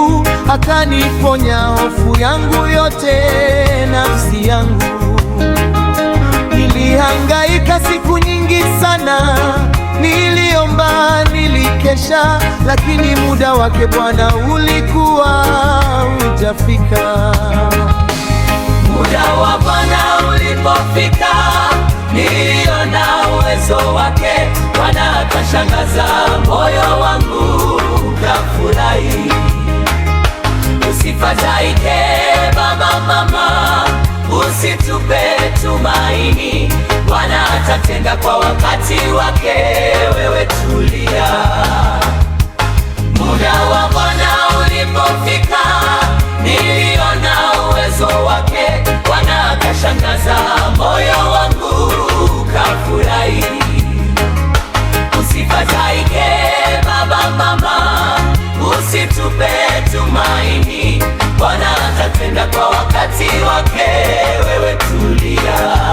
Mungu akaniponya hofu yangu yote, nafsi yangu. Nilihangaika siku nyingi sana, niliomba, nilikesha, lakini muda wake Bwana ulikuwa hujafika. Muda wa Bwana ulipofika, niliona uwezo wake. Bwana akashangaza, moyo wangu ukafurahi. Usifadhaike baba, mama, usitupe tumaini. Bwana atatenda kwa wakati wake, wewe tulia. Muda wa Bwana ulipofika, niliona uwezo wake. Bwana akashangaza, moyo wangu ukafurahi. Usifadhaike baba, mama, usitupe tumaini. Bwana atatenda kwa wakati wake, wewe tulia.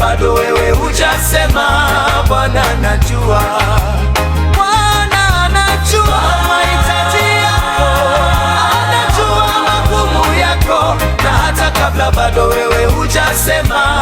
Bado wewe hujasema, Bwana anajua. Bwana anajua mahitaji yako, anajua magumu yako, na hata kabla bado wewe hujasema,